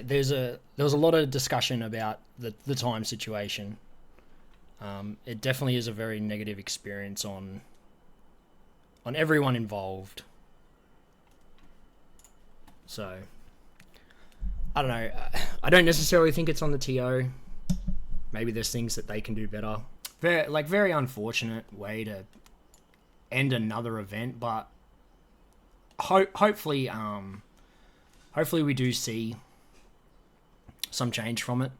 There was a lot of discussion about the time situation. It definitely is a very negative experience on everyone involved. So I don't know. I don't necessarily think it's on the TO. Maybe there's things that they can do better. Very unfortunate way to end another event, but hopefully we do see some change from it.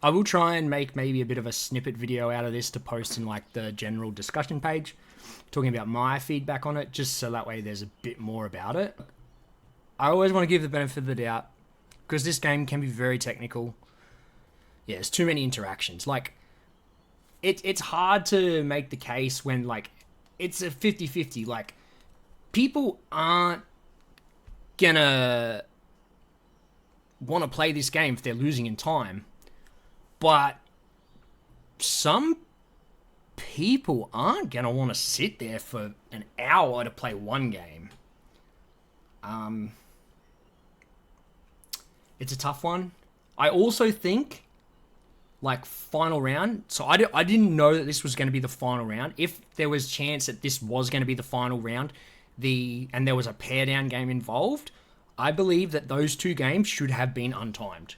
I will try and make maybe a bit of a snippet video out of this to post in like the general discussion page, talking about my feedback on it, just so that way there's a bit more about it. I always want to give the benefit of the doubt, because this game can be very technical. Yeah, there's too many interactions. Like, it's hard to make the case when, like, it's a 50-50. Like, people aren't gonna want to play this game if they're losing in time. But some people aren't going to want to sit there for an hour to play one game. It's a tough one. I also think, like, final round. So I didn't know that this was going to be the final round. If there was chance that this was going to be the final round, and there was a pair down game involved, I believe that those two games should have been untimed.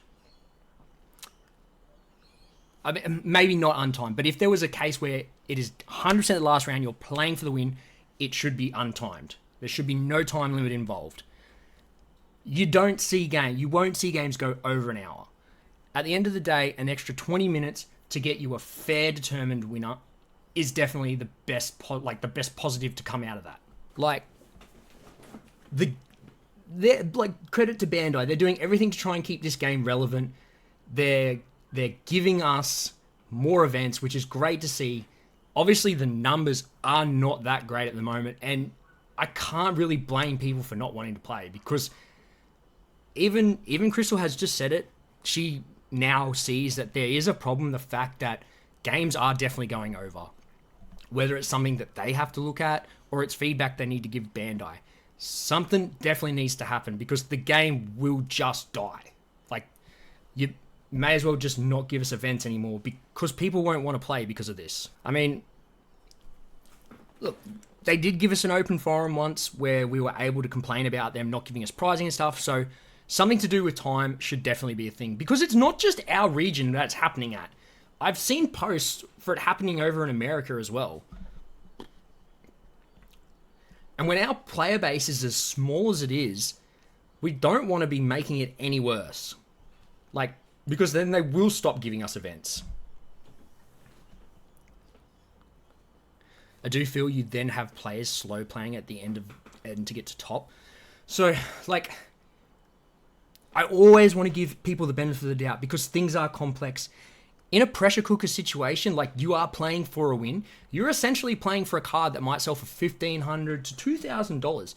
I mean, maybe not untimed, but if there was a case where it is 100% the last round, you're playing for the win, it should be untimed. There should be no time limit involved. You won't see games go over an hour. At the end of the day, an extra 20 minutes to get you a fair, determined winner is definitely the best positive to come out of that. Credit to Bandai. They're doing everything to try and keep this game relevant. They're giving us more events, which is great to see. Obviously, the numbers are not that great at the moment, and I can't really blame people for not wanting to play, because even Crystal has just said it. She now sees that there is a problem, the fact that games are definitely going over. Whether it's something that they have to look at, or it's feedback they need to give Bandai. Something definitely needs to happen, because the game will just die. Like, you may as well just not give us events anymore, because people won't want to play because of this. I mean, look, they did give us an open forum once where we were able to complain about them not giving us prizing and stuff, so something to do with time should definitely be a thing, because it's not just our region that's happening at. I've seen posts for it happening over in America as well. And when our player base is as small as it is, we don't want to be making it any worse. Because then they will stop giving us events. I do feel you then have players slow playing at the end to get to top. So, I always want to give people the benefit of the doubt, because things are complex. In a pressure cooker situation, like you are playing for a win, you're essentially playing for a card that might sell for $1,500 to $2,000.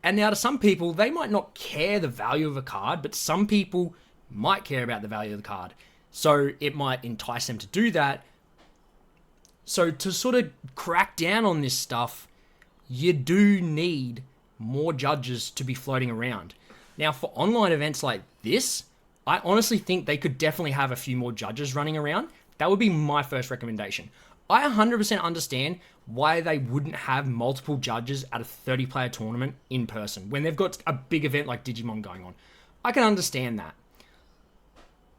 And now to some people, they might not care the value of a card, but some people might care about the value of the card. So it might entice them to do that. So to sort of crack down on this stuff, you do need more judges to be floating around. Now, for online events like this, I honestly think they could definitely have a few more judges running around. That would be my first recommendation. I 100% understand why they wouldn't have multiple judges at a 30-player tournament in person when they've got a big event like Digimon going on. I can understand that.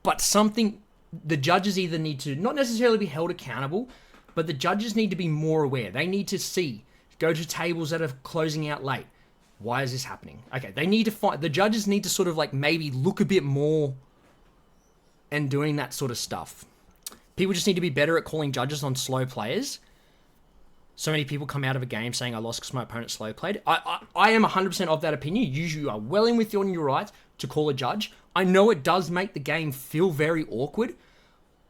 But the judges either need to not necessarily be held accountable, but the judges need to be more aware. They need to go to tables that are closing out late. Why is this happening? Okay, the judges need to sort of maybe look a bit more and doing that sort of stuff. People just need to be better at calling judges on slow players. So many people come out of a game saying I lost because my opponent slow played. I am 100% of that opinion. Usually you are well in with your rights to call a judge. I know it does make the game feel very awkward,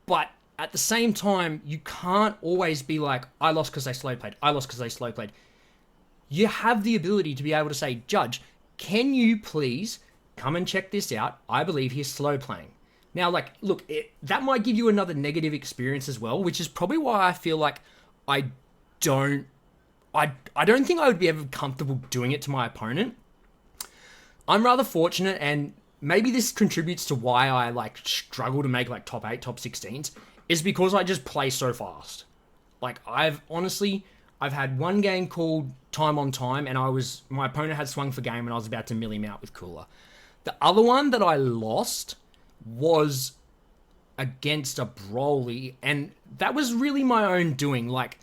but at the same time, you can't always be like, I lost because they slow played. I lost because they slow played. You have the ability to be able to say, Judge, can you please come and check this out? I believe he's slow playing. Now, look, that might give you another negative experience as well, which is probably why I feel like I don't think I would be ever comfortable doing it to my opponent. I'm rather fortunate, and maybe this contributes to why I like struggle to make like top 8, top 16s, is because I just play so fast. Like I've had one game called time on time, and my opponent had swung for game and I was about to mill him out with cooler. The other one that I lost was against a Broly, and that was really my own doing. Like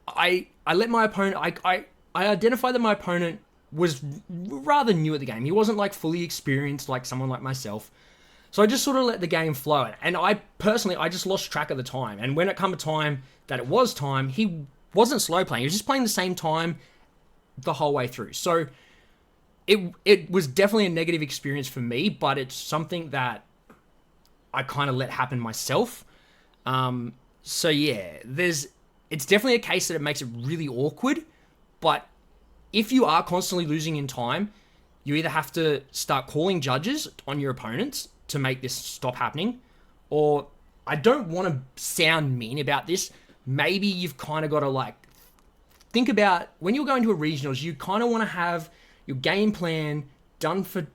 I let my opponent, I identified that my opponent was rather new at the game. He wasn't like fully experienced like someone like myself. So I just sort of let the game flow. And I just lost track of the time. And when it come a time that it was time, he wasn't slow playing. He was just playing the same time the whole way through. So it was definitely a negative experience for me, but it's something that I kind of let happen myself. So yeah, it's definitely a case that it makes it really awkward, but if you are constantly losing in time, you either have to start calling judges on your opponents to make this stop happening, or I don't want to sound mean about this, maybe you've kind of got to like think about when you're going to a regionals, you kind of want to have your game plan done for,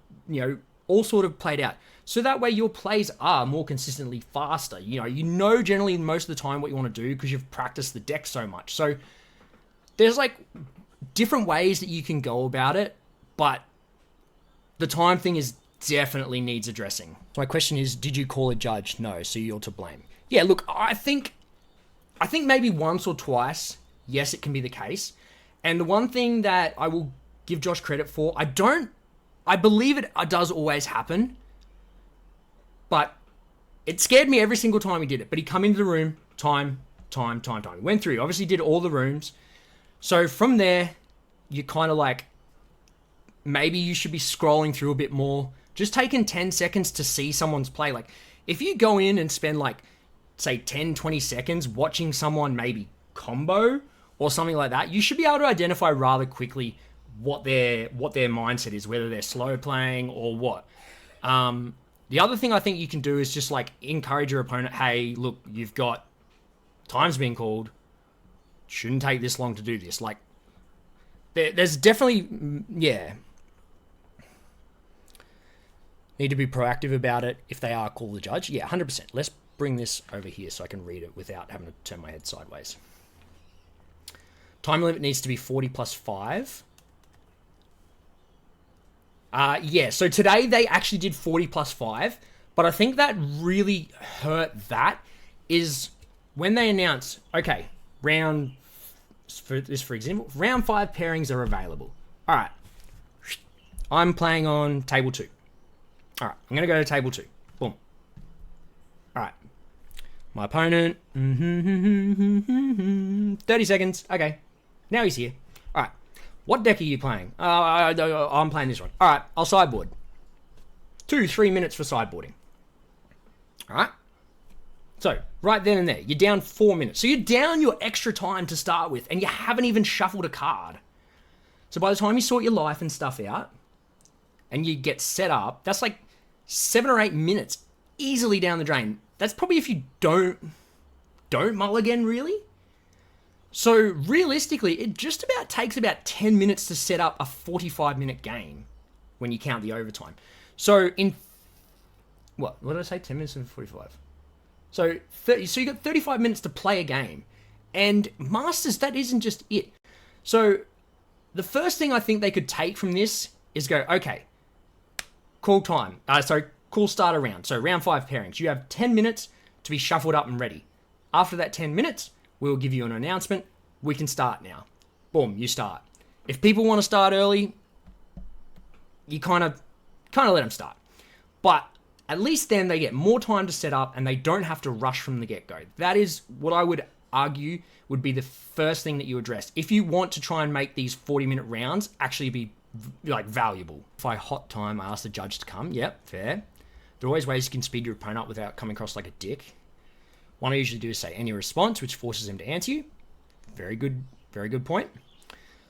all sort of played out. So that way your plays are more consistently faster. You know generally most of the time what you want to do because you've practiced the deck so much. So there's like different ways that you can go about it, but the time thing is definitely needs addressing. So my question is, did you call a judge? No, so you're to blame. Yeah, look, I think maybe once or twice, yes, it can be the case. And the one thing that I will give Josh credit for, I believe it does always happen, but it scared me every single time he did it. But he come into the room, time. Went through, obviously did all the rooms. So from there, you kind of like, maybe you should be scrolling through a bit more, just taking 10 seconds to see someone's play. Like if you go in and spend like, say 10, 20 seconds watching someone maybe combo or something like that, you should be able to identify rather quickly what their mindset is, whether they're slow playing or what. The other thing I think you can do is just like encourage your opponent, hey, look, you've got time's being called. Shouldn't take this long to do this. Like, there's definitely, yeah. Need to be proactive about it. If they are, call the judge. Yeah, 100%. Let's bring this over here so I can read it without having to turn my head sideways. Time limit needs to be 40 plus 5. Yeah, so today they actually did 40 plus 5, but I think that really hurt that is when they announced, okay, for example, round 5 pairings are available. All right, I'm playing on table 2. All right, I'm going to go to table 2. Boom. All right, my opponent, 30 seconds. Okay, now he's here. All right. What deck are you playing? I'm playing this one. All right, I'll sideboard. 2-3 minutes for sideboarding. All right. So, right then and there, you're down 4 minutes. So you're down your extra time to start with, and you haven't even shuffled a card. So by the time you sort your life and stuff out, and you get set up, that's like 7 or 8 minutes easily down the drain. That's probably if you don't mulligan, really. So realistically, it just about takes about 10 minutes to set up a 45-minute game when you count the overtime. So what did I say? 10 minutes and 45. So you got 35 minutes to play a game. And Masters, that isn't just it. So the first thing I think they could take from this is go, okay, call time. Call start a round. So round 5 pairings. You have 10 minutes to be shuffled up and ready. After that 10 minutes, we'll give you an announcement. We can start now. Boom, you start. If people want to start early, you kind of let them start. But at least then they get more time to set up and they don't have to rush from the get-go. That is what I would argue would be the first thing that you address. If you want to try and make these 40-minute rounds actually be like valuable. If I hot time, I ask the judge to come. Yep, fair. There are always ways you can speed your opponent up without coming across like a dick. One I usually do is say any response, which forces him to answer you. Very good point.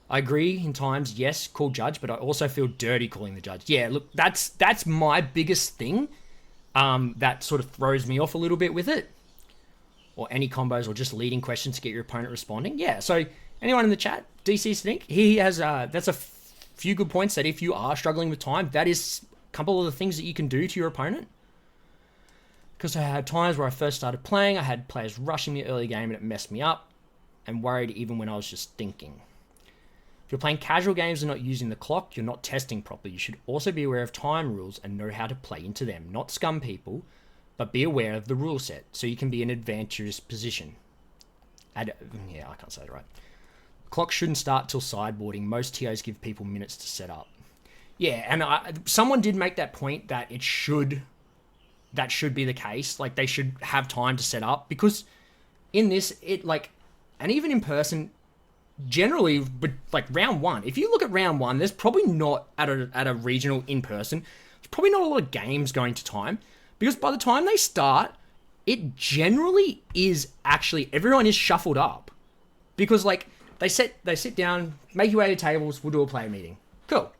I agree in times, yes, call judge, but I also feel dirty calling the judge. Yeah, look, that's my biggest thing. That sort of throws me off a little bit with it. Or any combos or just leading questions to get your opponent responding. Yeah, so anyone in the chat, DC Sneak, he has, that's a few good points that if you are struggling with time, that is couple of the things that you can do to your opponent. Because I had times where I first started playing, I had players rushing me early game and it messed me up, and worried even when I was just thinking. If you're playing casual games and not using the clock, you're not testing properly. You should also be aware of time rules and know how to play into them. Not scum people, but be aware of the rule set so you can be in an advantageous position. I can't say it right. Clock shouldn't start till sideboarding. Most TOs give people minutes to set up. Yeah, and someone did make that point that that should be the case. Like, they should have time to set up, because in this, and even in person, generally, but like round one, if you look at round one, there's probably not at a regional in person, there's probably not a lot of games going to time, because by the time they start, it generally is actually, everyone is shuffled up, because like they sit down, make your way to tables, we'll do a player meeting. Cool.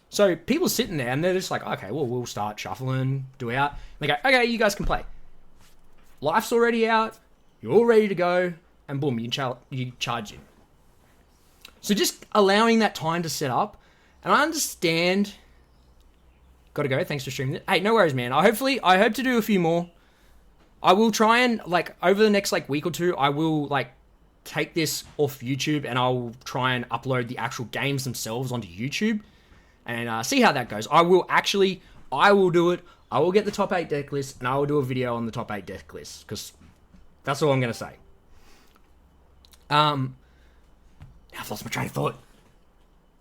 So people sitting there and they're just like, okay, well, we'll start shuffling, do out. And they go, okay, you guys can play. Life's already out, you're all ready to go, and boom, you charge in. So just allowing that time to set up, and I understand. Gotta go. Thanks for streaming it. Hey, no worries, man. I hope to do a few more. I will try and over the next week or two, I will take this off YouTube and I'll try and upload the actual games themselves onto YouTube and see how that goes. I will do it. I will get the top 8 deck list and I will do a video on the top 8 deck list, because that's all I'm gonna say. I've lost my train of thought.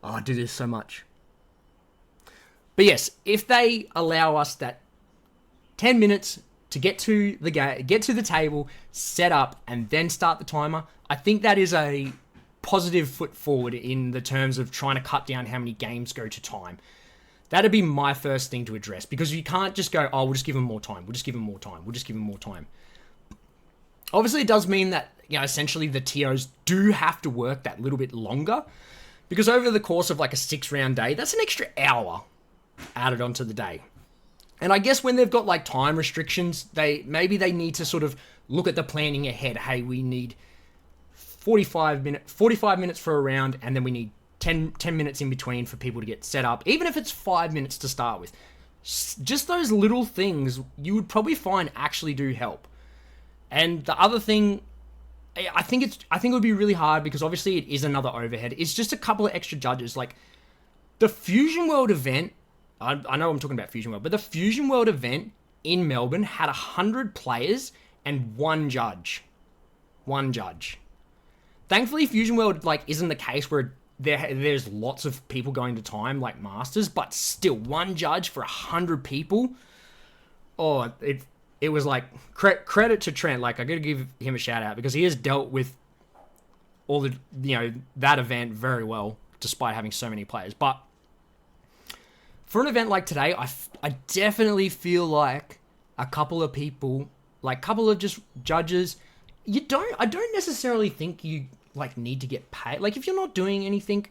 Oh, I do this so much. But yes, if they allow us that 10 minutes to get to the game, get to the table, set up, and then start the timer, I think that is a positive foot forward in the terms of trying to cut down how many games go to time. That'd be my first thing to address, because you can't just go, oh, we'll just give them more time. We'll just give them more time. We'll just give them more time. Obviously, it does mean that, essentially the TOs do have to work that little bit longer, because over the course of a 6-round day, that's an extra hour added onto the day. And I guess when they've got time restrictions, maybe they need to sort of look at the planning ahead. Hey, we need 45 minutes for a round, and then we need 10 minutes in between for people to get set up, even if it's 5 minutes to start with. Just those little things you would probably find actually do help. And the other thing, I think it would be really hard, because obviously it is another overhead. It's just a couple of extra judges. The Fusion World event, I know I'm talking about Fusion World, but the Fusion World event in Melbourne had 100 players and one judge. One judge. Thankfully, Fusion World isn't the case where there's lots of people going to time like Masters, but still, one judge for 100 people. Oh, it was credit to Trent. I gotta give him a shout out, because he has dealt with all the that event very well, despite having so many players. But for an event like today, I definitely feel like a couple of people, couple of just judges, I don't necessarily think you need to get paid. If you're not doing anything,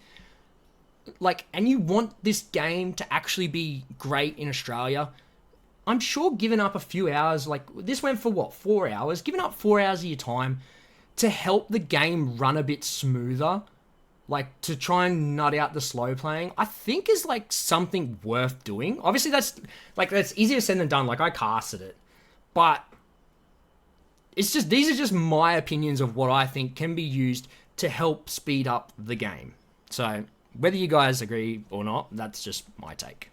and you want this game to actually be great in Australia, I'm sure giving up a few hours, this went for what, 4 hours? Giving up 4 hours of your time to help the game run a bit smoother, to try and nut out the slow playing, I think is something worth doing. Obviously that's easier said than done. I casted it, but it's just, these are just my opinions of what I think can be used to help speed up the game. So whether you guys agree or not, that's just my take.